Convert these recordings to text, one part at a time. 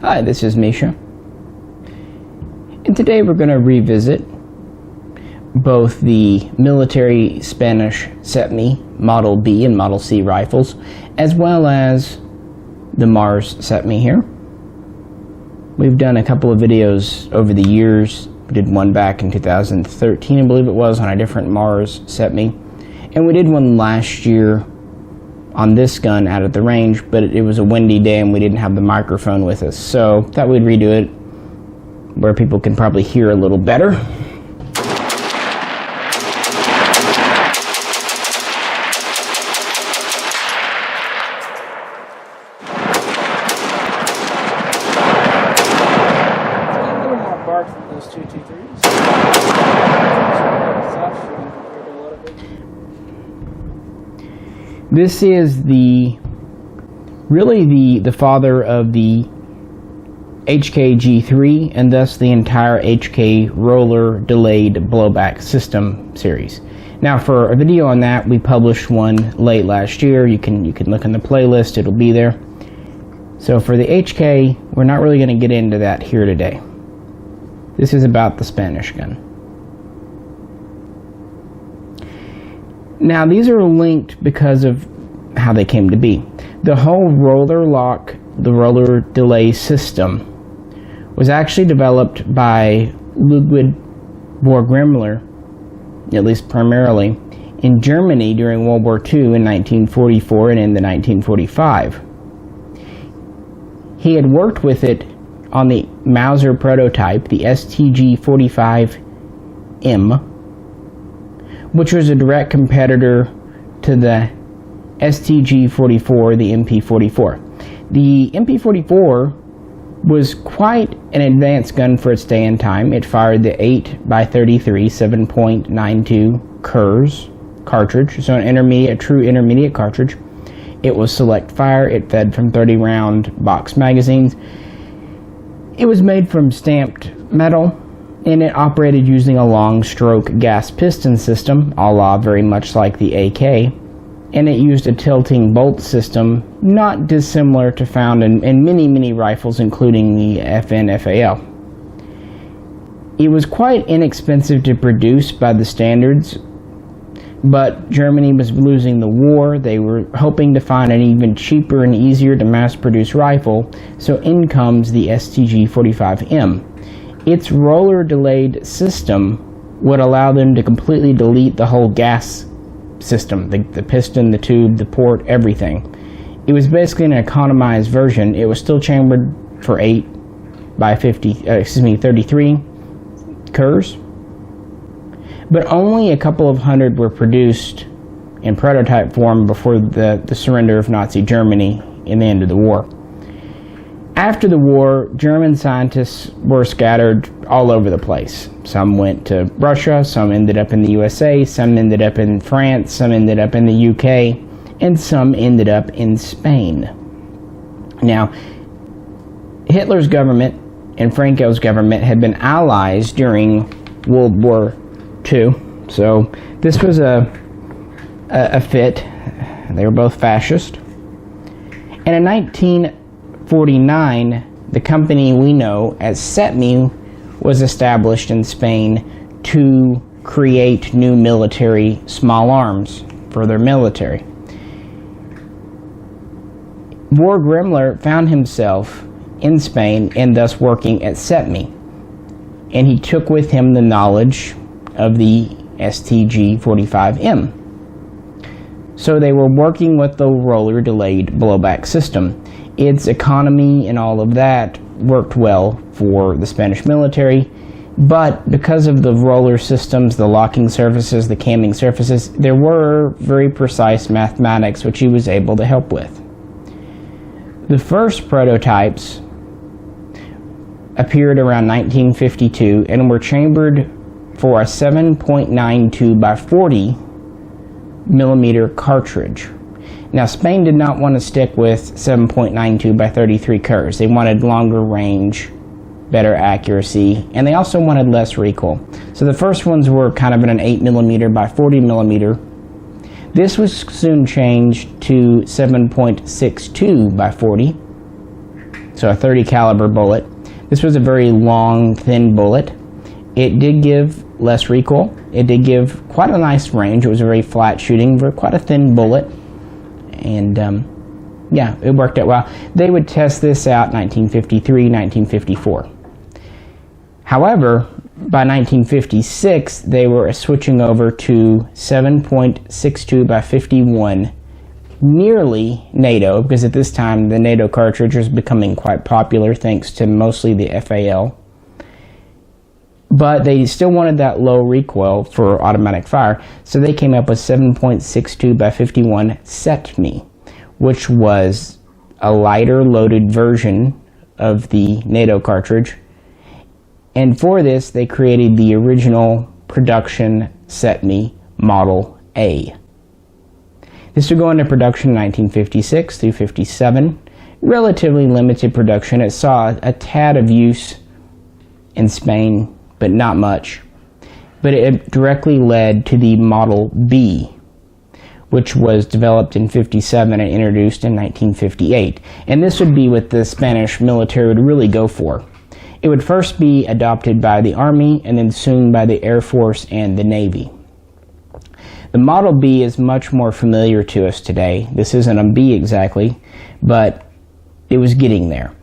Hi, this is Misha, and today we're going to revisit both the military Spanish CETME Model B and Model C rifles, as well as the Mars CETME here. We've done a couple of videos over the years. We did one back in 2013, I believe it was, on a different Mars CETME, and we did one last year on this gun out at the range, but it was a windy day and we didn't have the microphone with us, so thought we'd redo it where people can probably hear a little better. A little more bark than those 223s. This is really the father of the HKG3 and thus the entire HK roller delayed blowback system series. Now, for a video on that, we published one late last year. You can look in the playlist, it'll be there. So for the HK, we're not really going to get into that here today. This is about the Spanish gun. Now, these are linked because of how they came to be. The whole roller lock, the roller delay system, was actually developed by Ludwig Borgmüller, at least primarily, in Germany during World War II in 1944 and into 1945. He had worked with it on the Mauser prototype, the STG-45M, which was a direct competitor to the STG-44, the MP-44. The MP-44 was quite an advanced gun for its day and time. It fired the 8x33 7.92 Kurz cartridge, so a true intermediate cartridge. It was select fire. It fed from 30-round box magazines. It was made from stamped metal, and it operated using a long stroke gas piston system, a la very much like the AK, and it used a tilting bolt system not dissimilar to found in many rifles, including the FN-FAL. It was quite inexpensive to produce by the standards, but Germany was losing the war. They were hoping to find an even cheaper and easier to mass produce rifle, so in comes the STG-45M. Its roller delayed system would allow them to completely delete the whole gas system, the piston, the tube, the port, everything. It was basically an economized version. It was still chambered for 33 Kurz, but only a couple of hundred were produced in prototype form before the surrender of Nazi Germany in the end of the war. After the war, German scientists were scattered all over the place. Some went to Russia, some ended up in the USA, some ended up in France, some ended up in the UK, and some ended up in Spain. Now, Hitler's government and Franco's government had been allies during World War II, so this was a fit. They were both fascist. And in 1949, the company we know as CETME was established in Spain to create new military small arms for their military. Borgmüller found himself in Spain and thus working at CETME, and he took with him the knowledge of the STG-45M. So they were working with the roller delayed blowback system. Its economy and all of that worked well for the Spanish military, but because of the roller systems, the locking surfaces, the camming surfaces, there were very precise mathematics which he was able to help with. The first prototypes appeared around 1952 and were chambered for a 7.92 by 40 millimeter cartridge. Now, Spain did not want to stick with 7.92 by 33 Kurz. They wanted longer range, better accuracy, and they also wanted less recoil. So the first ones were kind of in an 8mm by 40mm. This was soon changed to 7.62 by 40. so a 30 caliber bullet. This was a very long, thin bullet. It did give less recoil. It did give quite a nice range. It was a very flat shooting, but quite a thin bullet. And yeah, it worked out well. They would test this out in 1953, 1954. However, by 1956, they were switching over to 7.62 by 51, nearly NATO, because at this time the NATO cartridge was becoming quite popular thanks to mostly the FAL. But they still wanted that low recoil for automatic fire, so they came up with 7.62 by 51 CETME, which was a lighter loaded version of the NATO cartridge. And for this, they created the original production CETME Model A. This would go into production in 1956 through 57. Relatively limited production. It saw a tad of use in Spain, but not much. But it directly led to the Model B, which was developed in 57 and introduced in 1958. And this would be what the Spanish military would really go for. It would first be adopted by the Army and then soon by the Air Force and the Navy. The Model B is much more familiar to us today. This isn't a B exactly, but it was getting there.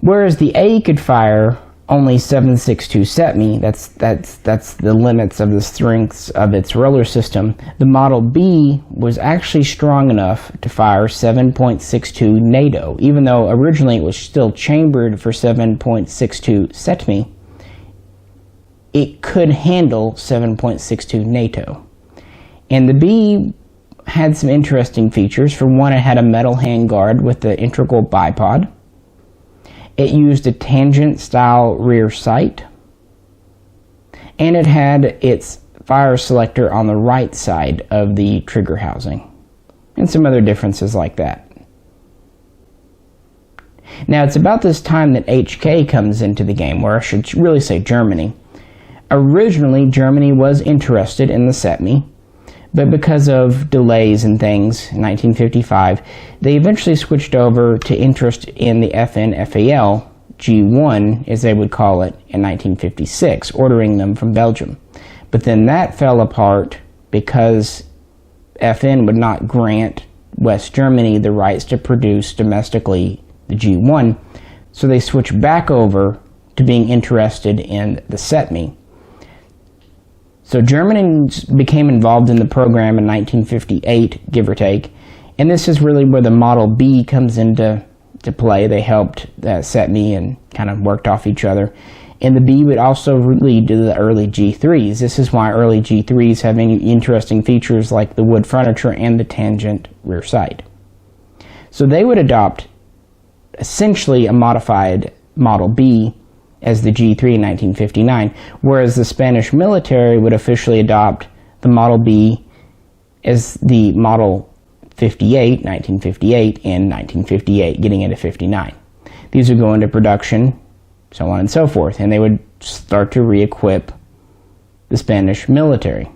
Whereas the A could fire only 7.62 CETME, that's the limits of the strengths of its roller system, the Model B was actually strong enough to fire 7.62 NATO. Even though originally it was still chambered for 7.62 CETME, it could handle 7.62 NATO. And the B had some interesting features. For one, it had a metal handguard with the integral bipod. It used a tangent-style rear sight, and it had its fire selector on the right side of the trigger housing, and some other differences like that. Now, it's about this time that HK comes into the game, or I should really say Germany. Originally, Germany was interested in the CETME, but because of delays and things in 1955, they eventually switched over to interest in the FN-FAL G1, as they would call it, in 1956, ordering them from Belgium. But then that fell apart because FN would not grant West Germany the rights to produce domestically the G1, so they switched back over to being interested in the CETME. So Germany became involved in the program in 1958, give or take, and this is really where the Model B comes into play. They helped CETME and kind of worked off each other. And the B would also lead to the early G3s. This is why early G3s have any interesting features like the wood furniture and the tangent rear sight. So they would adopt essentially a modified Model B as the G3 in 1959, whereas the Spanish military would officially adopt the Model B as the Model 58, 1958, and 1958, getting into 59. These would go into production, so on and so forth, and they would start to re-equip the Spanish military.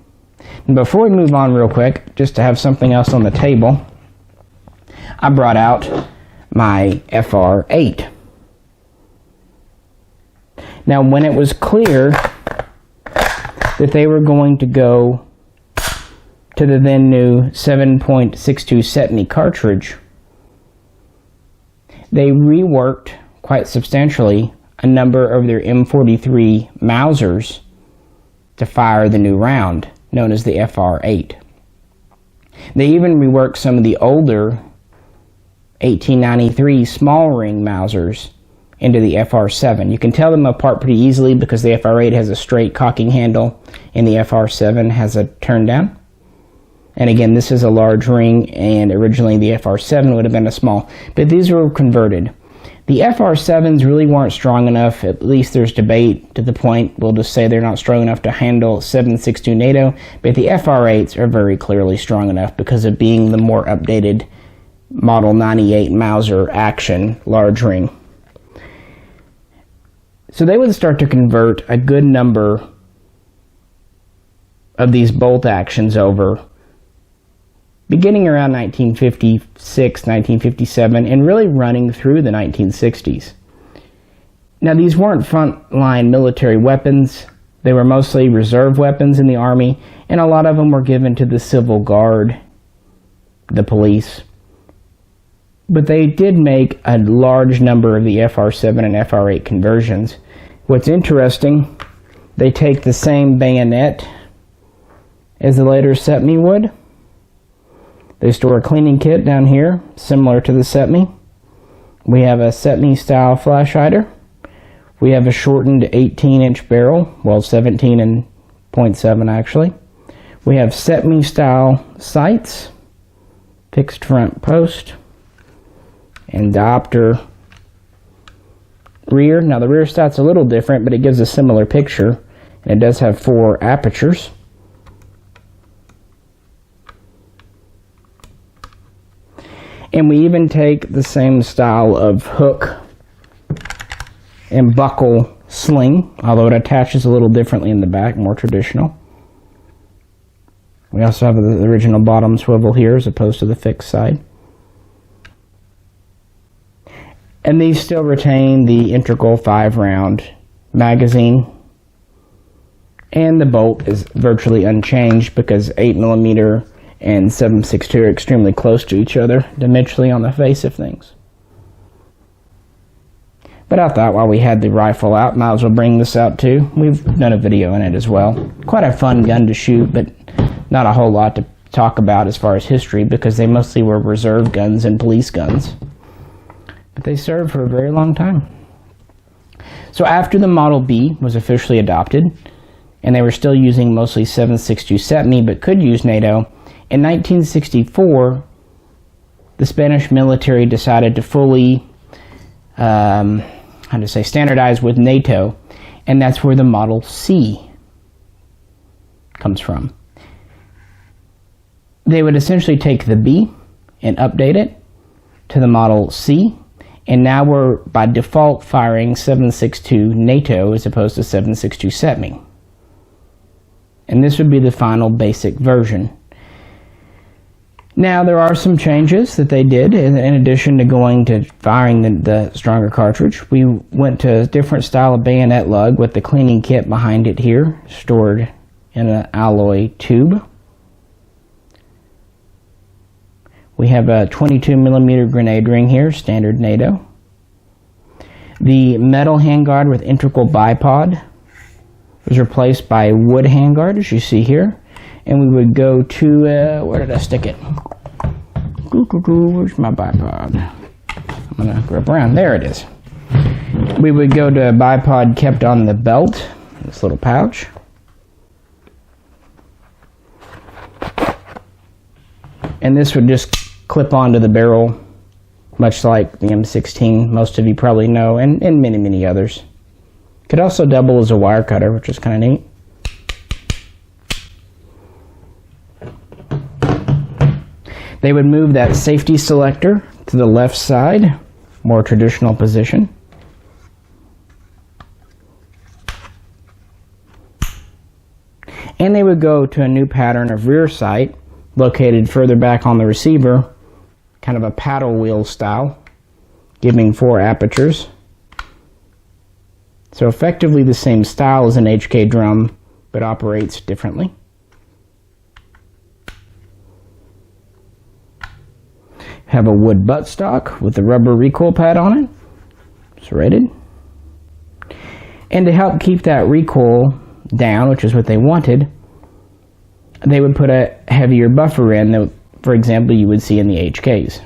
And before we move on real quick, just to have something else on the table, I brought out my FR8. Now, when it was clear that they were going to go to the then new 7.62 CETME cartridge, they reworked quite substantially a number of their M43 Mausers to fire the new round, known as the FR8. They even reworked some of the older 1893 small ring Mausers into the FR7. You can tell them apart pretty easily because the FR8 has a straight cocking handle and the FR7 has a turn down. And again, this is a large ring, and originally the FR7 would have been a small, but these were converted. The FR7s really weren't strong enough, at least there's debate to the point, we'll just say they're not strong enough to handle 7.62 NATO, but the FR8s are very clearly strong enough because of being the more updated Model 98 Mauser action large ring. So they would start to convert a good number of these bolt actions over beginning around 1956, 1957, and really running through the 1960s. Now, these weren't frontline military weapons. They were mostly reserve weapons in the Army, and a lot of them were given to the Civil Guard, the police. But they did make a large number of the FR7 and FR8 conversions. What's interesting, they take the same bayonet as the later CETME would. They store a cleaning kit down here, similar to the CETME. We have a CETME style flash hider. We have a shortened 18-inch barrel, well 17.7 actually. We have CETME style sights, fixed front post, and diopter rear. Now the rear sight's a little different, but it gives a similar picture, and it does have 4 apertures. And we even take the same style of hook and buckle sling, although it attaches a little differently in the back, more traditional. We also have the original bottom swivel here as opposed to the fixed side. And these still retain the integral 5-round magazine. And the bolt is virtually unchanged because 8mm and 7.62 are extremely close to each other dimensionally on the face of things. But I thought while we had the rifle out, might as well bring this out too. We've done a video in it as well. Quite a fun gun to shoot, but not a whole lot to talk about as far as history because they mostly were reserve guns and police guns. But they served for a very long time. So after the Model B was officially adopted, and they were still using mostly 7.62 CETME but could use NATO, in 1964, the Spanish military decided to fully, standardize with NATO, and that's where the Model C comes from. They would essentially take the B and update it to the Model C, and now we're by default firing 7.62 NATO as opposed to 7.62 CETME. And this would be the final basic version. Now, there are some changes that they did. In addition to going to firing the stronger cartridge, we went to a different style of bayonet lug with the cleaning kit behind it here, stored in an alloy tube. We have a 22mm grenade ring here, standard NATO. The metal handguard with integral bipod was replaced by wood handguard, as you see here. And we would go to, where did I stick it? Where's my bipod? I'm going to grab around. There it is. We would go to a bipod kept on the belt, this little pouch. And this would just clip onto the barrel, much like the M16, most of you probably know, and many, many others. Could also double as a wire cutter, which is kind of neat. They would move that safety selector to the left side, more traditional position. And they would go to a new pattern of rear sight, located further back on the receiver, kind of a paddle wheel style, giving 4 apertures. So effectively the same style as an HK drum, but operates differently. Have a wood buttstock with a rubber recoil pad on it, serrated. And to help keep that recoil down, which is what they wanted, they would put a heavier buffer in that, for example, you would see in the HKs.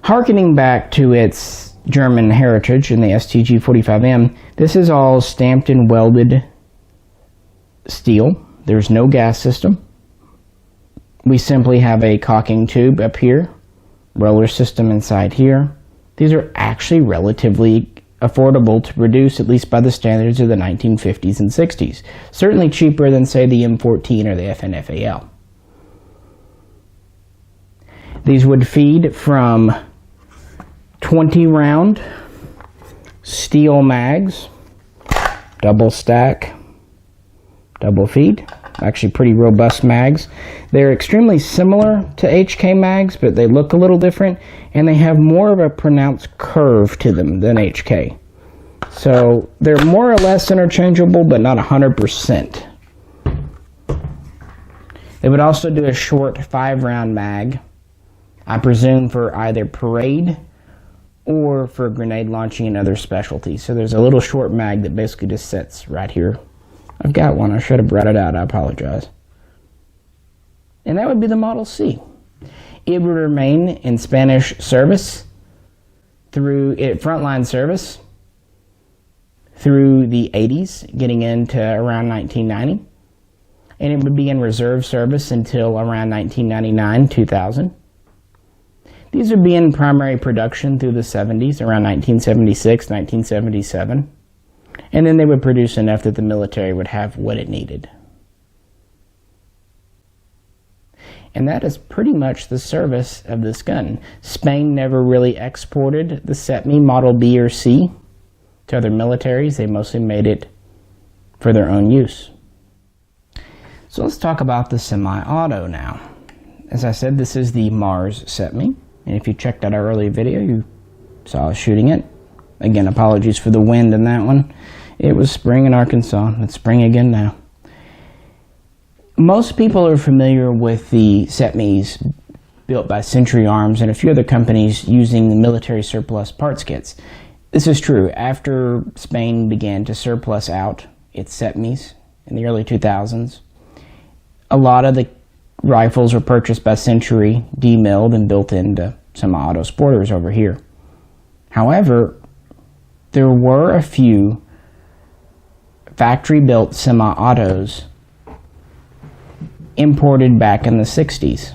Harkening back to its German heritage in the STG-45M, this is all stamped and welded steel. There's no gas system. We simply have a caulking tube up here, roller system inside here. These are actually relatively affordable to produce, at least by the standards of the 1950s and 60s. Certainly cheaper than, say, the M14 or the FNFAL. These would feed from 20-round steel mags, double stack, double feed. actually pretty robust mags. They're extremely similar to HK mags, but they look a little different, and they have more of a pronounced curve to them than HK. So they're more or less interchangeable, but not 100%. They would also do a short 5-round mag, I presume for either parade or for grenade launching and other specialties. So there's a little short mag that basically just sits right here. I've got one. I should have brought it out. I apologize. And that would be the Model C. It would remain in Spanish service through frontline service through the 80s, getting into around 1990. And it would be in reserve service until around 1999, 2000. These would be in primary production through the 70s, around 1976, 1977. And then they would produce enough that the military would have what it needed. And that is pretty much the service of this gun. Spain never really exported the CETME Model B or C to other militaries. They mostly made it for their own use. So let's talk about the semi-auto now. As I said, this is the Mars CETME. And if you checked out our earlier video, you saw us shooting it. Again, apologies for the wind in that one. It was spring in Arkansas. It's spring again now. Most people are familiar with the CETMEs built by Century Arms and a few other companies using the military surplus parts kits. This is true. After Spain began to surplus out its CETMEs in the early 2000s, a lot of the rifles were purchased by Century, demilled, and built into semi-auto sporters over here. However, there were a few factory-built semi-autos imported back in the 60s.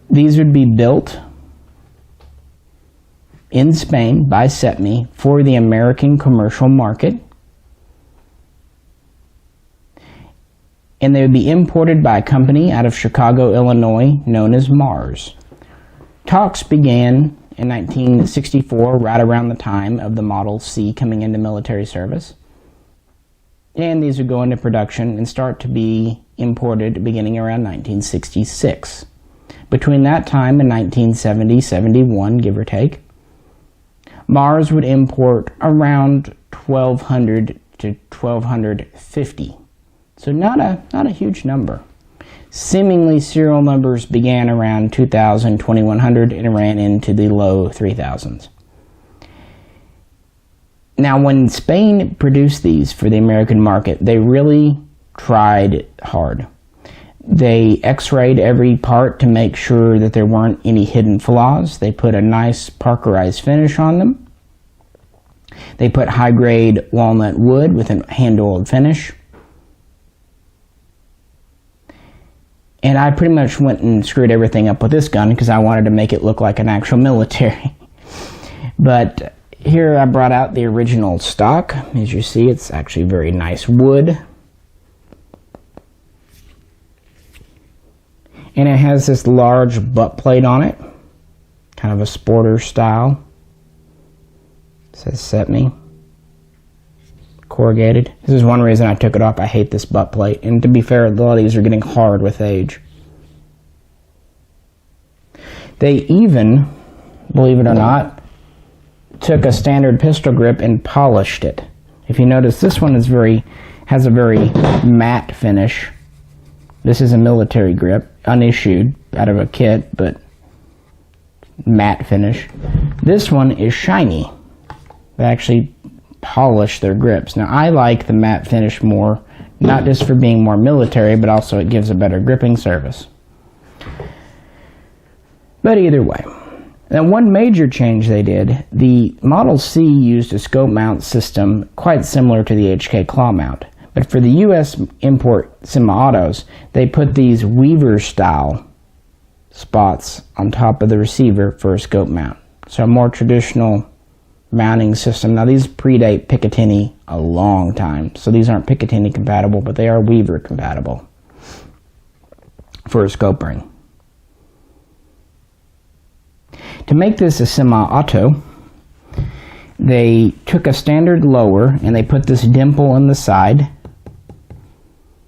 These would be built in Spain by CETME for the American commercial market, and they would be imported by a company out of Chicago, Illinois, known as Mars. Talks began in 1964, right around the time of the Model C coming into military service. And these would go into production and start to be imported beginning around 1966. Between that time and 1970-71, give or take, Mars would import around 1,200 to 1,250. So not a huge number. Seemingly serial numbers began around 2,000, 2,100 and ran into the low 3,000s. Now when Spain produced these for the American market, they really tried hard. They x-rayed every part to make sure that there weren't any hidden flaws. They put a nice parkerized finish on them. They put high-grade walnut wood with a hand-oiled finish. And I pretty much went and screwed everything up with this gun because I wanted to make it look like an actual military. But here I brought out the original stock. As you see, it's actually very nice wood. And it has this large butt plate on it. Kind of a sporter style. It says CETME. Corrugated. This is one reason I took it off. I hate this butt plate. And to be fair, a lot of these are getting hard with age. They even, believe it or not, took a standard pistol grip and polished it. If you notice, this one has a very matte finish. This is a military grip, unissued, out of a kit, but matte finish. This one is shiny. They actually polish their grips. Now I like the matte finish more, not just for being more military, but also it gives a better gripping service. But either way. Now one major change they did, the Model C used a scope mount system quite similar to the HK claw mount. But for the US import semi-autos, they put these Weaver style spots on top of the receiver for a scope mount. So a more traditional mounting system. Now these predate Picatinny a long time, so these aren't Picatinny compatible, but they are Weaver compatible for a scope ring. To make this a semi-auto, they took a standard lower and they put this dimple in the side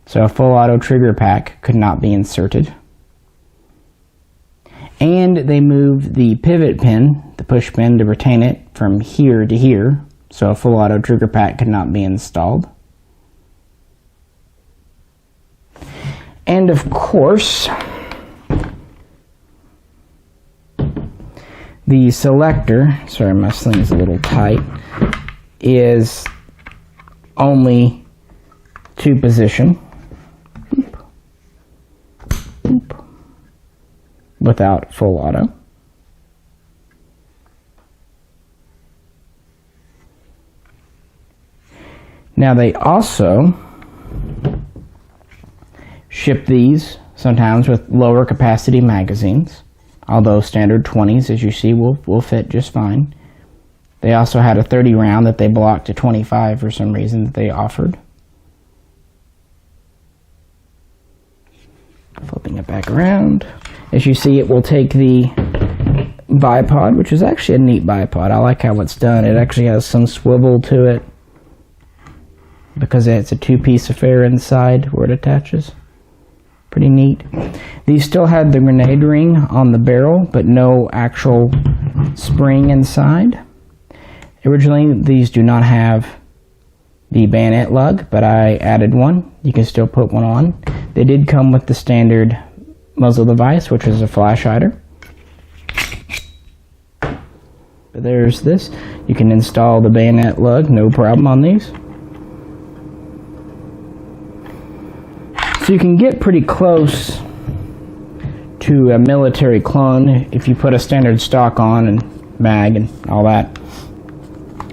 So a full auto trigger pack could not be inserted. And they moved the pivot pin, the push pin, to retain it from here to here, so a full auto trigger pack could not be installed. And of course, the selector, sorry my sling's a little tight, is only 2 position. Without full auto. Now they also ship these sometimes with lower capacity magazines, although standard 20s, as you see, will fit just fine. They also had a 30 round that they blocked to 25 for some reason that they offered. Flipping it back around. As you see, it will take the bipod, which is actually a neat bipod. I like how it's done. It actually has some swivel to it because it's a 2-piece affair inside where it attaches. Pretty neat. These still had the grenade ring on the barrel, but no actual spring inside. Originally, these do not have the bayonet lug, but I added one. You can still put one on. They did come with the standard muzzle device, which is a flash hider. But there's this. You can install the bayonet lug, no problem on these. So you can get pretty close to a military clone if you put a standard stock on and mag and all that.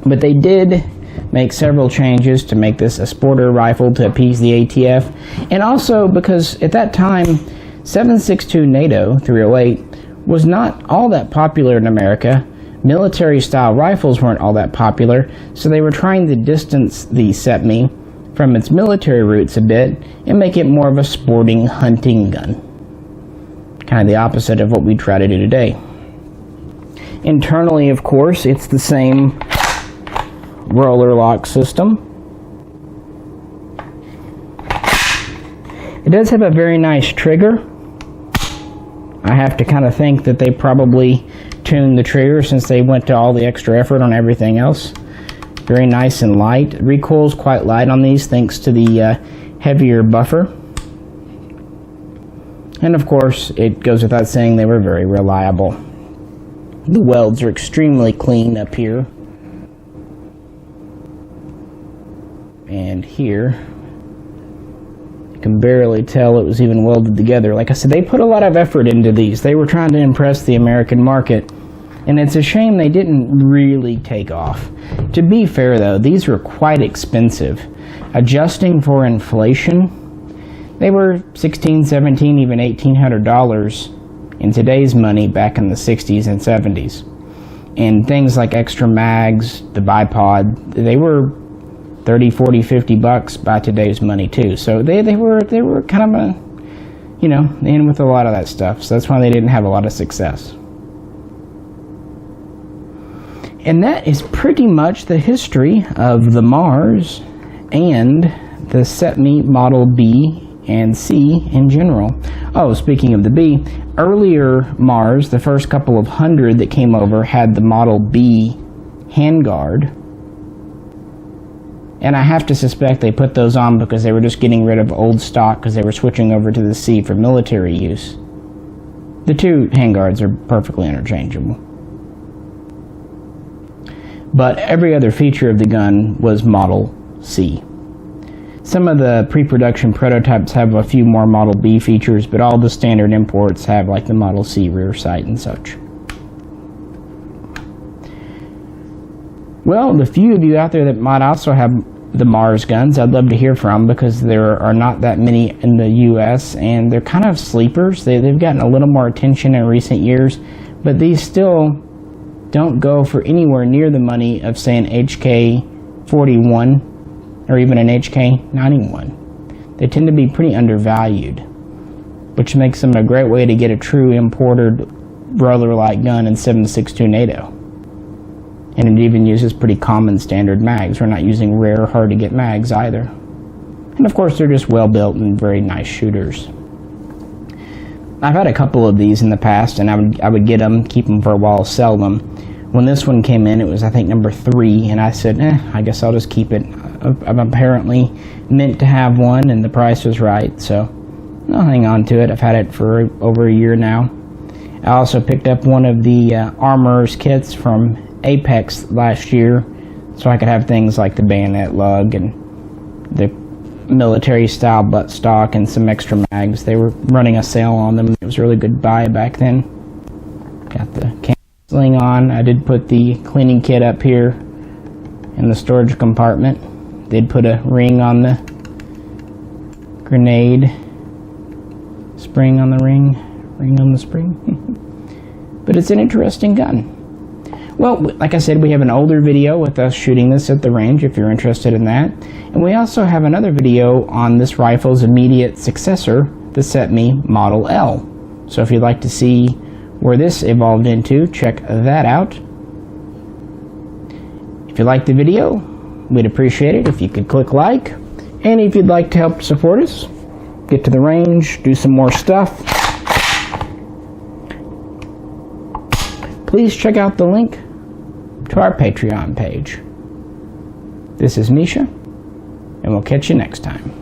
But they did make several changes to make this a sporter rifle to appease the ATF, and also because at that time 7.62 NATO 308 was not all that popular in America. Military style rifles weren't all that popular, so they were trying to distance the CETME from its military roots a bit and make it more of a sporting hunting gun. Kind of the opposite of what we try to do today. Internally, of course, it's the same roller lock system. It does have a very nice trigger. I have to kind of think that they probably tuned the trigger since they went to all the extra effort on everything else. Very nice and light. Recoil's quite light on these thanks to the heavier buffer. And of course, it goes without saying they were very reliable. The welds are extremely clean up here. And here, you can barely tell it was even welded together. Like I said, they put a lot of effort into these. They were trying to impress the American market. And it's a shame they didn't really take off. To be fair though, these were quite expensive. Adjusting for inflation, they were $1,600, $1,700, even $1,800 in today's money back in the 60s and 70s. And things like extra mags, the bipod, they were $30, $40, $50 by today's money too. So they were kind of a, you know, in with a lot of that stuff. So that's why they didn't have a lot of success. And that is pretty much the history of the Mars and the CETME Model B and C in general. Oh, speaking of the B, earlier Mars, the first couple of hundred that came over, had the Model B Handguard. And I have to suspect they put those on because they were just getting rid of old stock because they were switching over to the C for military use. The two handguards are perfectly interchangeable. But every other feature of the gun was Model C. Some of the pre-production prototypes have a few more Model B features, but all the standard imports have like the Model C rear sight and such. Well, the few of you out there that might also have the Mars guns, I'd love to hear from, because there are not that many in the US and they're kind of sleepers. They've gotten a little more attention in recent years, but these still don't go for anywhere near the money of, say, an HK41 or even an HK91. They tend to be pretty undervalued, which makes them a great way to get a true imported roller-like gun in 7.62 NATO. And it even uses pretty common standard mags. We're not using rare, hard-to-get mags either. And of course, they're just well built and very nice shooters. I've had a couple of these in the past, and I would get them, keep them for a while, sell them. When this one came in, it was, I think, number 3, and I said, I guess I'll just keep it. I'm apparently meant to have one, and the price was right, so I'll hang on to it. I've had it for over a year now. I also picked up one of the Armourers Kits from Apex last year, so I could have things like the bayonet lug and the military style buttstock and some extra mags. They were running a sale on them. It was a really good buy back then. Got the canceling on. I did put the cleaning kit up here in the storage compartment. Did put a ring on the grenade. Spring on the ring. Ring on the spring. But it's an interesting gun. Well, like I said, we have an older video with us shooting this at the range, if you're interested in that. And we also have another video on this rifle's immediate successor, the CETME Model L. So if you'd like to see where this evolved into, check that out. If you liked the video, we'd appreciate it if you could click like. And if you'd like to help support us, get to the range, do some more stuff, please check out the link to our Patreon page. This is Misha, and we'll catch you next time.